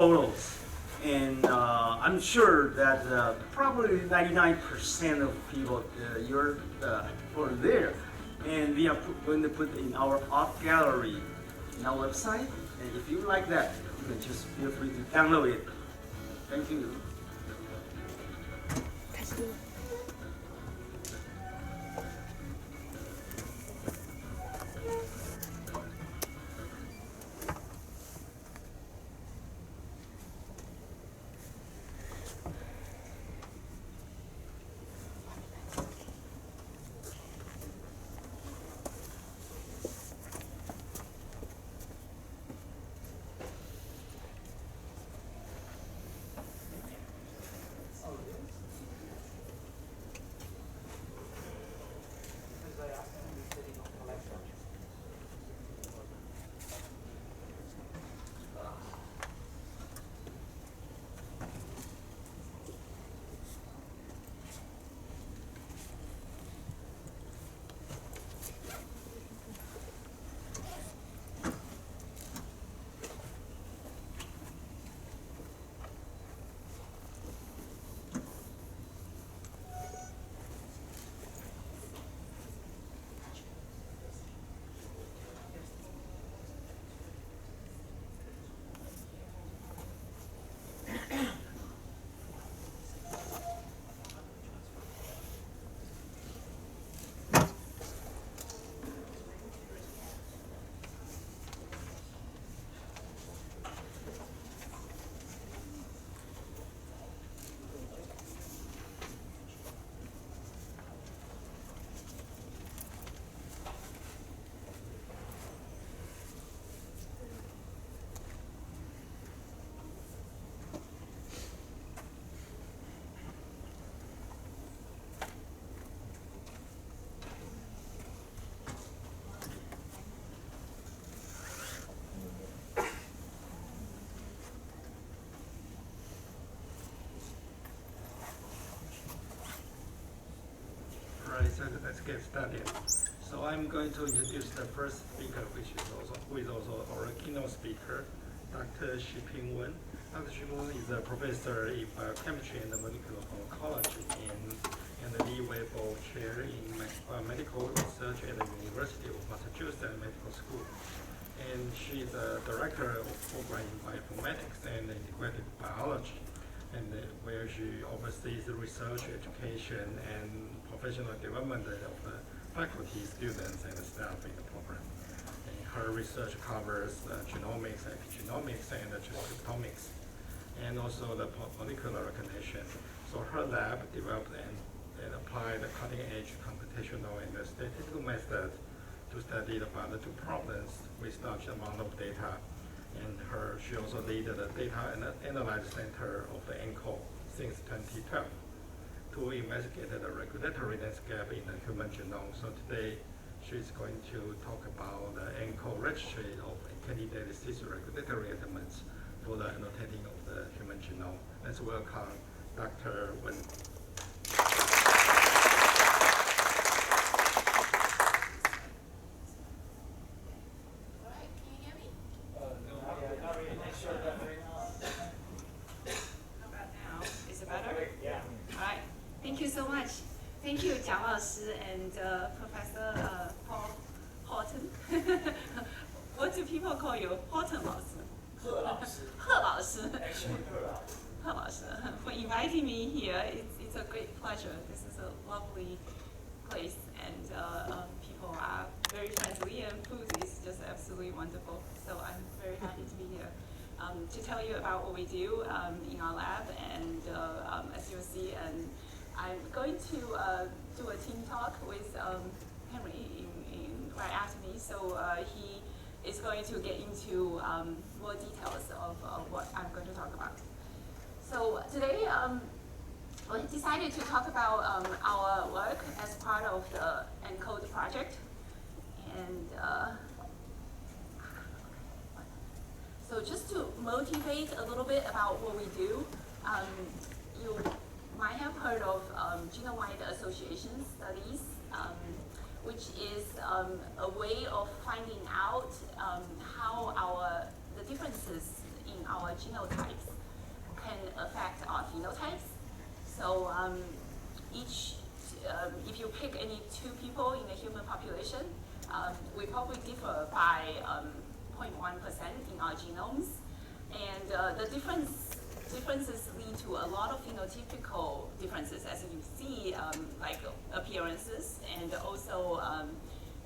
photos. And I'm sure that probably 99% of people, your photo there. And we are going to put in our art gallery in our website. And if you like that, you can just feel free to download it. Thank you. So let's get started. So I'm going to introduce the first speaker, who is also our keynote speaker, Dr. Zhiping Weng. Dr. Zhiping Weng is a professor in biochemistry and molecular pharmacology and the Lee Weibo Chair in Medical Research at the University of Massachusetts Medical School. And she's a director of program in bioinformatics and integrated biology, and where she oversees the research, education, and professional development of the faculty, students, and staff in the program. And her research covers genomics, epigenomics, and transcriptomics, and also the molecular recognition. So her lab developed and applied the cutting-edge computational and statistical method to study the biological problems with large amount of data. And she also lead the Data Analysis Center of the ENCODE since 2012 to investigate the regulatory landscape in the human genome. So today, she's going to talk about the ENCODE registry of candidate cis-regulatory elements for the annotating of the human genome. Let's welcome Dr. Weng. Thank you so much. Thank you, Jiang Laoshi and Professor Paul Horton. What do people call you? Horton Laoshi? He Laoshi. Actually, He Laoshi. For inviting me here, it's a great pleasure. This is a lovely place, and people are very friendly, and food is just absolutely wonderful. So I'm very happy to be here to tell you about what we do in our lab, and as you'll see, and I'm going to do a team talk with Henry right after me, so he is going to get into more details of what I'm going to talk about. So today, we decided to talk about our work as part of the ENCODE project, and so just to motivate a little bit about what we do, you might have heard of genome-wide association studies, which is a way of finding out how the differences in our genotypes can affect our phenotypes. So if you pick any two people in the human population, we probably differ by 0.1% in our genomes. And the differences lead to a lot of phenotypical differences, as you see, like appearances and also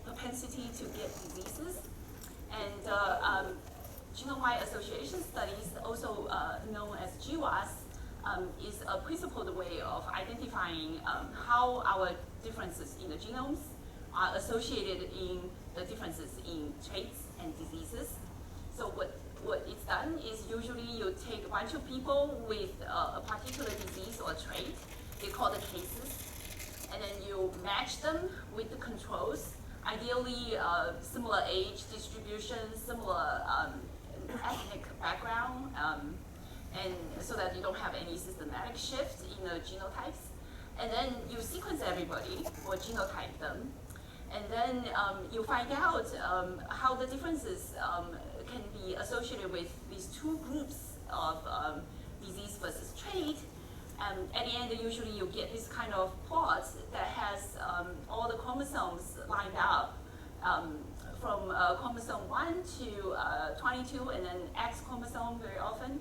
propensity to get diseases. And genome-wide association studies, also known as GWAS, is a principled way of identifying how our differences in the genomes are associated in the differences in traits and diseases. So what it's done is usually you take a bunch of people with a particular disease or trait, they call the cases, and then you match them with the controls, ideally similar age distribution, similar ethnic background, and so that you don't have any systematic shift in the genotypes. And then you sequence everybody or genotype them, and then you find out how the differences can be associated with these two groups of disease versus trait. At the end, usually you get this kind of plot that has all the chromosomes lined up from chromosome 1 to 22, and then X chromosome very often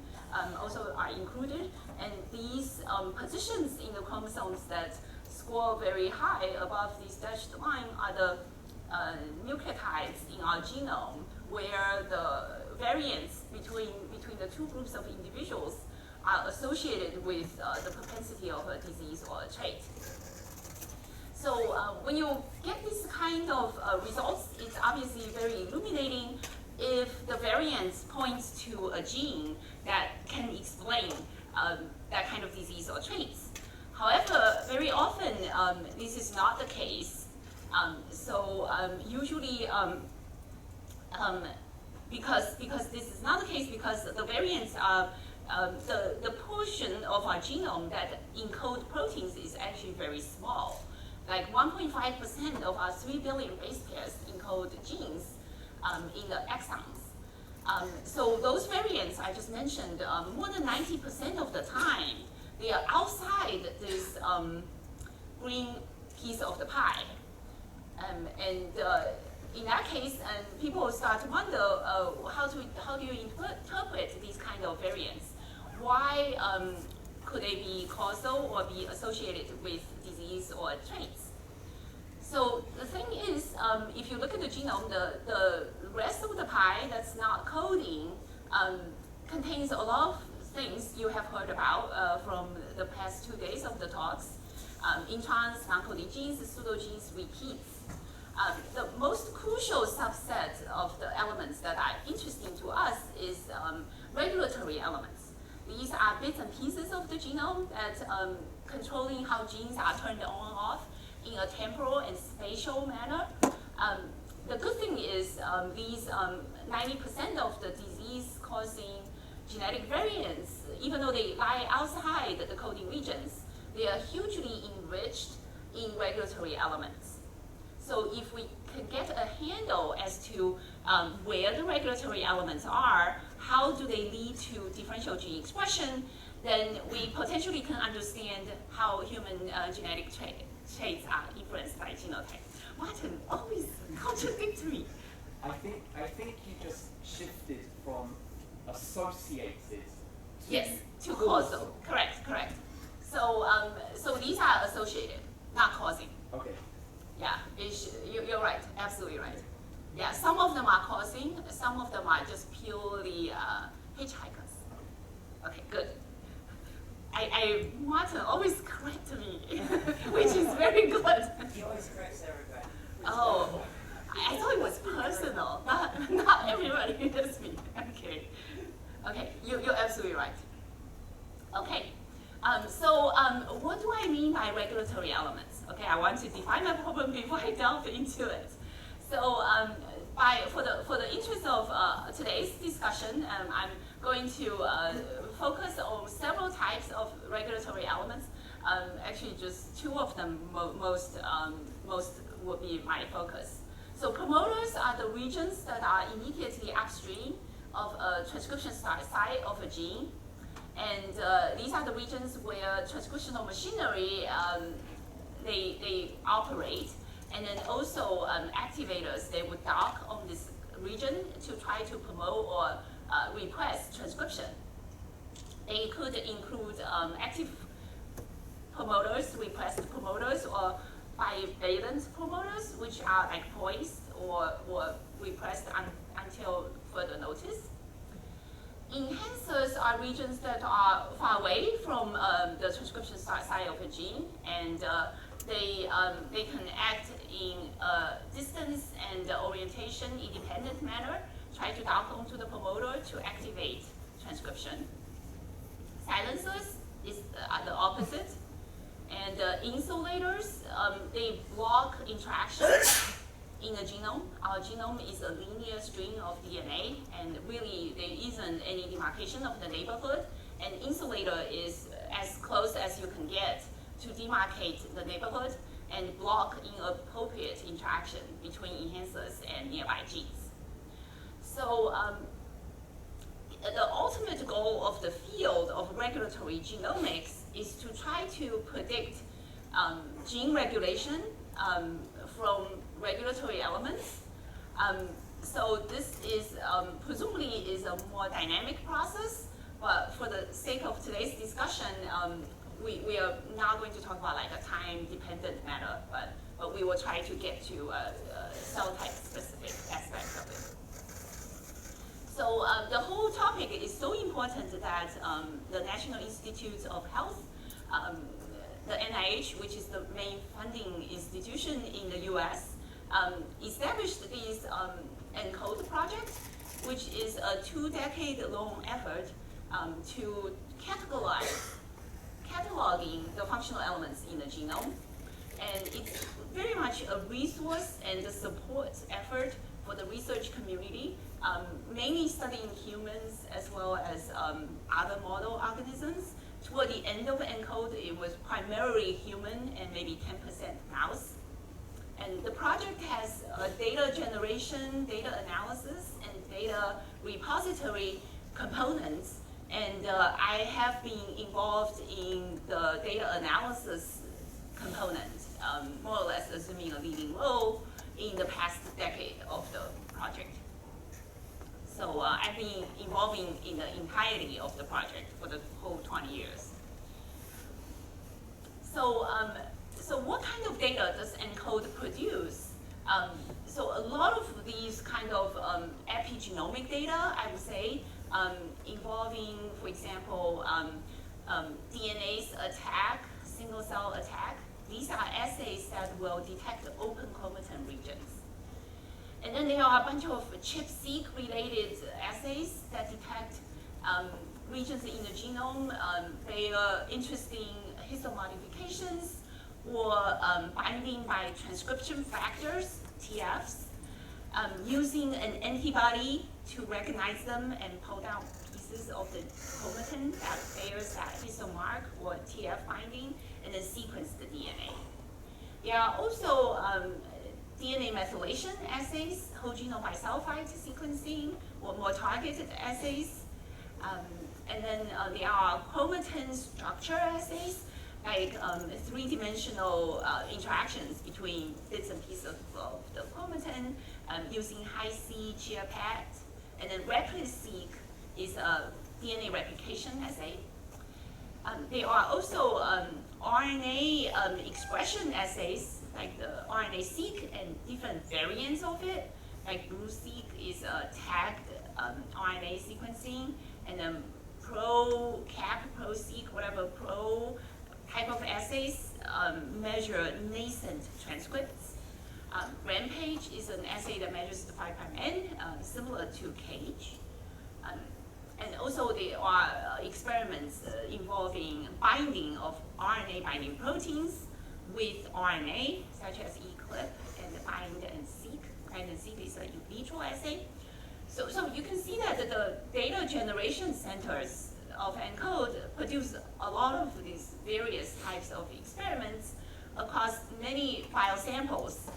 also are included. And these positions in the chromosomes that score very high above this dashed line are the nucleotides in our genome where the variance between the two groups of individuals are associated with the propensity of a disease or a trait. So when you get this kind of results, it's obviously very illuminating if the variance points to a gene that can explain that kind of disease or traits. However, very often this is not the case. Usually, because this is not the case, because the variants are the portion of our genome that encode proteins is actually very small. Like 1.5% of our 3 billion base pairs encode genes in the exons. So those variants I just mentioned, more than 90% of the time, they are outside this green piece of the pie. In that case, people start to wonder how do you interpret these kind of variants? Why could they be causal or be associated with disease or traits? So the thing is, if you look at the genome, the rest of the pie that's not coding contains a lot of things you have heard about from the past 2 days of the talks. Introns, non-coding genes, pseudogenes, repeats. The most crucial subset of the elements that are interesting to us is regulatory elements. These are bits and pieces of the genome that controlling how genes are turned on and off in a temporal and spatial manner. The good thing is these 90% of the disease-causing genetic variants, even though they lie outside the coding regions, they are hugely enriched in regulatory elements. So if we can get a handle as to where the regulatory elements are, how do they lead to differential gene expression, then we potentially can understand how human genetic traits are influenced by genotype. Martin always contradicts me. I think you just shifted from associated to causal. Correct. So so these are associated, not causing. Okay. Yeah, you're right, absolutely right. Yeah, some of them are causing, some of them are just purely hitchhikers. Okay, good. Martin always corrects me, which is very good. He always corrects everybody. Oh, I thought it was personal, not everybody does me. Okay, you're absolutely right. Okay. So what do I mean by regulatory elements? Okay, I want to define my problem before I delve into it. So for the interest of today's discussion, I'm going to focus on several types of regulatory elements. Actually, just two of them most would be my focus. So promoters are the regions that are immediately upstream of a transcription site of a gene. And these are the regions where transcriptional machinery they operate. And then also activators, they would dock on this region to try to promote or repress transcription. They could include active promoters, repressed promoters, or bivalent promoters, which are like poised or repressed until further notice. Enhancers are regions that are far away from the transcription site of a gene, and they can act in a distance and orientation independent manner, try to dock onto the promoter to activate transcription. Silencers are the opposite. And insulators, they block interactions in a genome. Our genome is a linear string of DNA, and really there isn't any demarcation of the neighborhood. And insulator is as close as you can get to demarcate the neighborhood and block inappropriate interaction between enhancers and nearby genes. So the ultimate goal of the field of regulatory genomics is to try to predict gene regulation from regulatory elements. So this is presumably is a more dynamic process, but for the sake of today's discussion, we are not going to talk about like a time-dependent matter, but we will try to get to cell type specific aspects of it. So the whole topic is so important that the National Institutes of Health, the NIH, which is the main funding institution in the US, established this ENCODE project, which is a 2-decade-long effort to cataloging the functional elements in the genome. And it's very much a resource and a support effort for the research community, mainly studying humans as well as other model organisms. Toward the end of ENCODE, it was primarily human and maybe 10% mouse. And the project has data generation, data analysis, and data repository components. And I have been involved in the data analysis component, more or less assuming a leading role in the past decade of the project. So I've been involving in the entirety of the project for the whole 20 years. So, so what kind of data does ENCODE produce? So a lot of these kind of epigenomic data, I would say, involving, for example, DNA's attack, single cell attack. These are assays that will detect open chromatin regions. And then there are a bunch of ChIP-seq related assays that detect regions in the genome. They are interesting histomodifications or binding by transcription factors, TFs, using an antibody to recognize them and pull down pieces of the chromatin that bears that histomark or TF binding, and then sequence the DNA. There are also DNA methylation assays, whole genome bisulfite sequencing, or more targeted assays. And then there are chromatin structure assays, like 3-dimensional interactions between bits and pieces of the chromatin using high-C GeoPat. And then RepliSeq is a DNA replication assay. There are also RNA expression assays, like the RNA-seq and different variants of it, like BlueSeq is tagged RNA sequencing, and then ProCap, ProSeq, whatever Pro type of assays measure nascent transcripts. Rampage is an assay that measures the 5' N, similar to CAGE. And also there are experiments involving binding of RNA binding proteins with RNA, such as eClip and bind and seq. Bind and seq is a in vitro assay. So you can see that the data generation centers of ENCODE produce a lot of these various types of experiments across many file samples.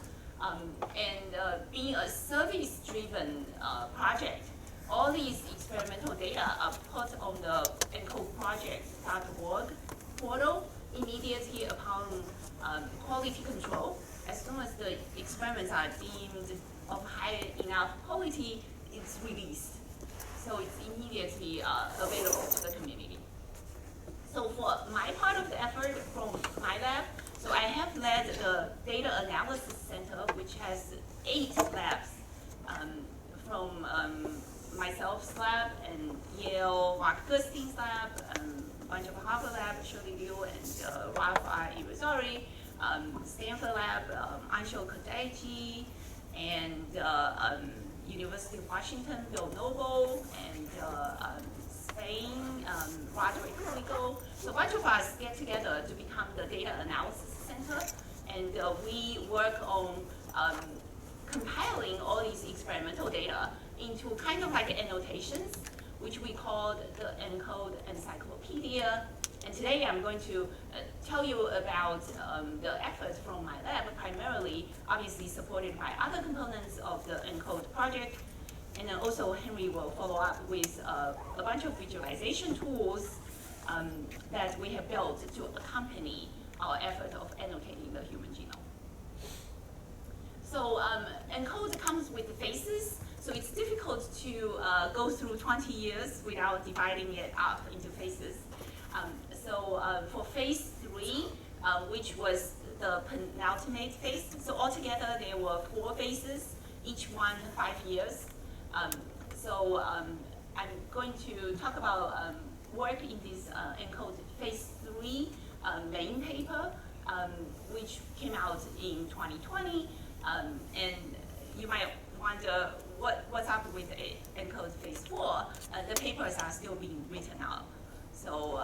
And being a service-driven project, all these experimental data are put on the encodeproject.org portal immediately upon quality control. As soon as the experiments are deemed of high enough quality, it's released. So it's immediately available to the community. So for my part of the effort from my lab, so I have led the Data Analysis Center, which has 8 labs from myself's lab and Yale Mark Gustein's lab, a bunch of Harvard lab, Shirley Liu and Rafa Irizarry, Stanford lab, Anshul Kodaiji, and University of Washington, Bill Noble, and Spain, Roderick Rico. So a bunch of us get together to become the Data Analysis Center, and we work on compiling all these experimental data into kind of like annotations, which we called the ENCODE Encyclopedia. And today I'm going to tell you about the efforts from my lab, primarily obviously supported by other components of the ENCODE project. And then also Henry will follow up with a bunch of visualization tools that we have built to accompany our effort of annotating the human genome. So ENCODE comes with phases, so it's difficult to go through 20 years without dividing it up into phases. So for phase 3, which was the penultimate phase, so altogether there were 4 phases, each one 5 years. So I'm going to talk about work in this ENCODE phase 3 main paper, which came out in 2020. And you might wonder what's up with ENCODE phase 4. The papers are still being written up. So